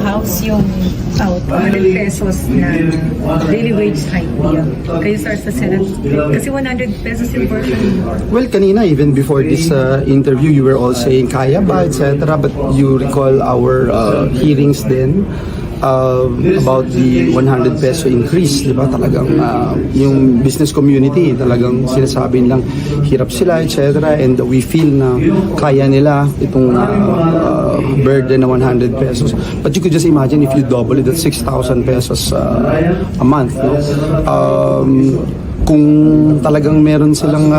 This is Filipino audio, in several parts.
House yung 100 pesos na daily wage hike niya. Kayo sir sa Senate, kasi 100 pesos yung version. Well, kanina, even before this interview, you were all saying kaya ba, etc. But you recall our hearings then about the 100 peso increase, di ba? Talagang yung business community, talagang sinasabi nilang hirap sila, etc. And we feel na kaya nila itong burden na 100 pesos. But you could just imagine if you double it, that's 6,000 pesos a month, no? Kung talagang meron silang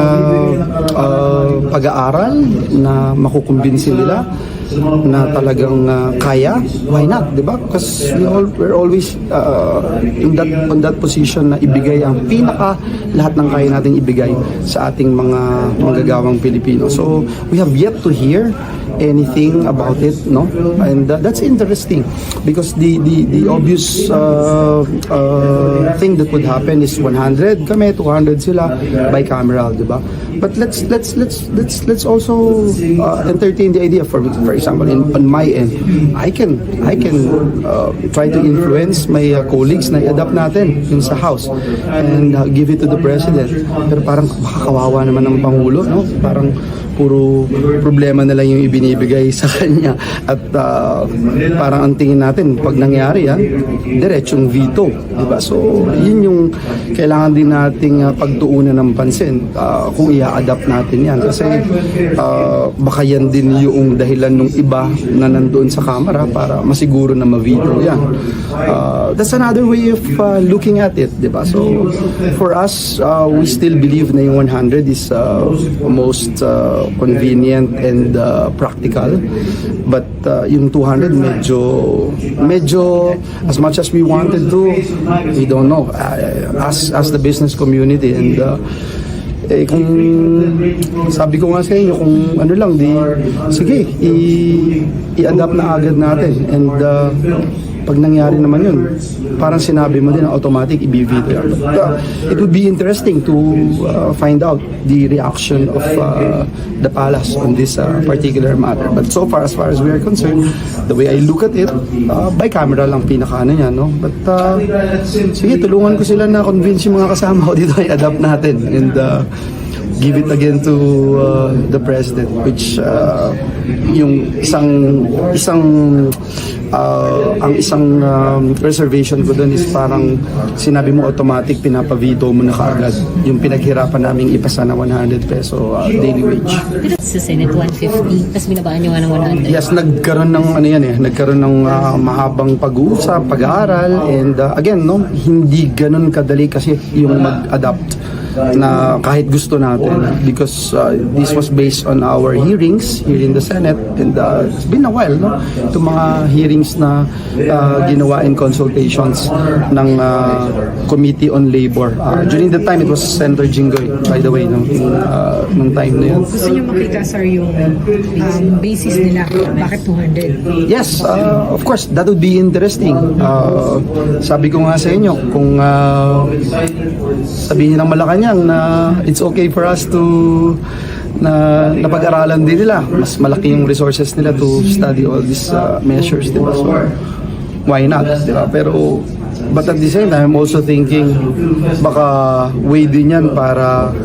pag-aaral na makukumbinsin nila na talagang kaya, why not, di ba? Because we're always on that position na ibigay ang pinaka lahat ng kaya nating ibigay sa ating mga manggagawang Pilipino. So we have yet to hear anything about it, no? And that's interesting because the obvious thing that would happen is 100 kami, 200 sila bicameral, di ba? But let's also entertain the idea. For example, on my end, I can try to influence my colleagues na i-adapt natin yung sa House and give it to the President. Pero parang makakawawa naman ng Pangulo, no? Parang puro problema na lang yung ibinibigay sa kanya at parang ang tingin natin pag nangyari yan, diretsong veto, diba? So yun yung kailangan din nating pagtuunan ng pansin kung i-adapt natin yan kasi baka yan din yung dahilan ng iba na nandoon sa Kamara para masiguro na ma-veto yan. That's another way of looking at it, diba? So for us, we still believe na yung 100 is most convenient and practical, but yung 200 medyo as much as we wanted to, we don't know, as the business community. And kung sabi ko nga sa inyo, kung ano lang, sige, i-adapt na agad natin. And pag nangyari naman yun, parang sinabi mo din na automatic i-veto yan. But it would be interesting to find out the reaction of the palace on this particular matter. But so far, as far as we are concerned, the way I look at it, bicameral lang pinaka-ano niya, no? But sige, tulungan ko sila na convince yung mga kasama ko dito i-adapt natin and give it again to the President, which yung ang isang reservation ko doon is parang sinabi mo automatic pinapa-veto mo na kaagad yung pinaghirapan naming ipasa na 100 peso daily wage. Sa Senate 150, tapos binabaan nyo nga ng 100. Yes, nagkaroon ng nagkaroon ng mahabang pag-uusap, pag-aaral, and again, no, hindi ganun kadali kasi yung mag-adapt na kahit gusto natin because this was based on our hearings here in the Senate and it's been a while, no? Itong mga hearings na ginawa in consultations ng Committee on Labor. During the time, it was Senator Jinggoy, by the way, nung time na yun. Gusto nyo makita, sir, yung basis nila, bakit 200? Yes, of course, that would be interesting. Sabi ko nga sa inyo, kung sabihin ng Malacanang na it's okay for us to na napag-aralan din nila, mas malaki yung resources nila to study all these measures, diba? So why not, diba? Pero but at the same time, I'm also thinking baka way din yan para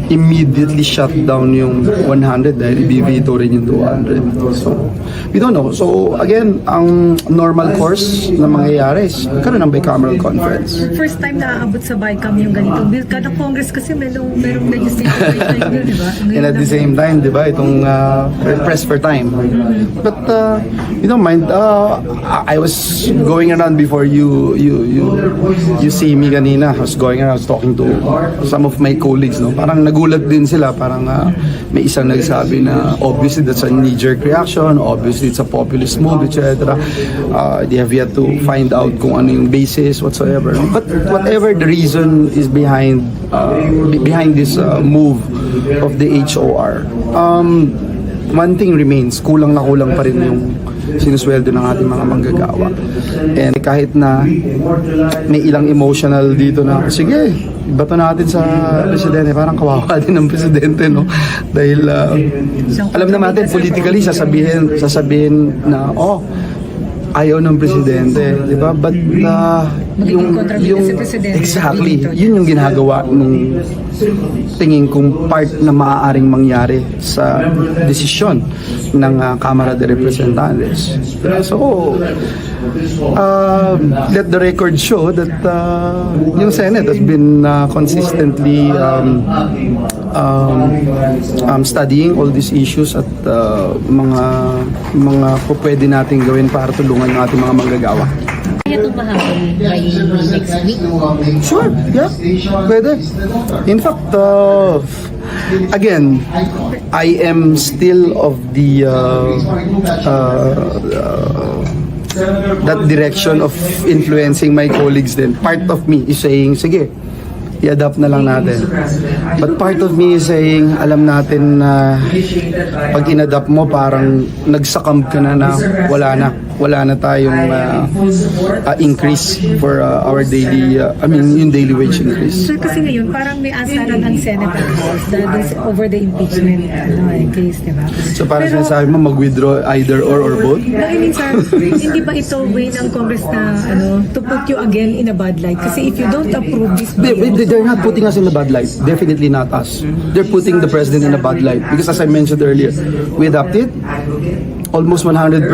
immediately shut down yung 100 dahil i-veto rin yung 200. So, we don't know. So, again, ang normal course na mangyayari is karoon ng bicameral conference. First time na aabot sa BICAM yung ganito. Kada Congress kasi merong legislative yun, di ba? And at the same time, di ba, itong press for time. But, you don't mind, I was going around before you see me kanina. I was going around, I was talking to some of my colleagues, no? Parang nagulat din sila, parang may isang nagsabi na obviously that's a knee-jerk reaction, obviously it's a populist move, etc. They have yet to find out kung ano yung basis whatsoever. But whatever the reason is behind this move of the HOR, one thing remains, kulang na kulang pa rin yung sinusweldo ng ating mga manggagawa. And kahit na may ilang emotional dito na, sige, ibato natin sa presidente, parang kawawa din ng presidente, no? Dahil alam na natin, politically, sasabihin na, ayaw ng presidente, di ba? But Magiging kontrabida si presidente. exactly, yun yung ginagawa nung tingin kong part na maaaring mangyari sa desisyon ng Kamara de Representantes. So, let the record show that yung Senate has been consistently studying all these issues at mga pwede nating gawin para tulungan ng ating mga manggagawa. Kaya tumahapon by next week. Sure, yeah, pwede. In fact, again, I am still of the that direction of influencing my colleagues din. Part of me is saying, sige, i-adapt na lang natin. But part of me is saying, alam natin na pag in-adapt mo, parang nagsakam ka na wala na tayong increase for our daily, yung daily wage increase. Sir, kasi ngayon, parang may asaran ang Senate over the impeachment case, di ba? So parang Pero, sinasabi mo, mag-withdraw either or both? no, I mean, sir, hindi ba ito way ng Congress na to put you again in a bad light? Kasi if you don't approve this bill, They're not putting us in a bad light. Definitely not us. They're putting the president in a bad light. Because as I mentioned earlier, we adopted almost 100%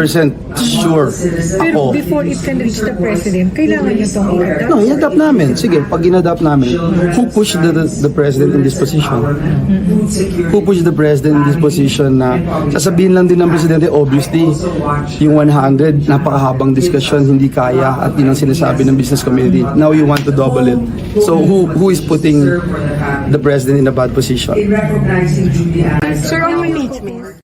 sure pero ako. before it can reach the president, kailangan nyo itong i-adapt. No, i-adapt namin. Sige, pag in-adapt namin, who pushed the president in this position? Who pushed the president in this position na sasabihin lang din ng presidente, obviously, yung 100, napakahabang discussion, hindi kaya, at yun ang sinasabi ng business community. Now you want to double it. So who is putting the president in a bad position? Sir, on impeachment,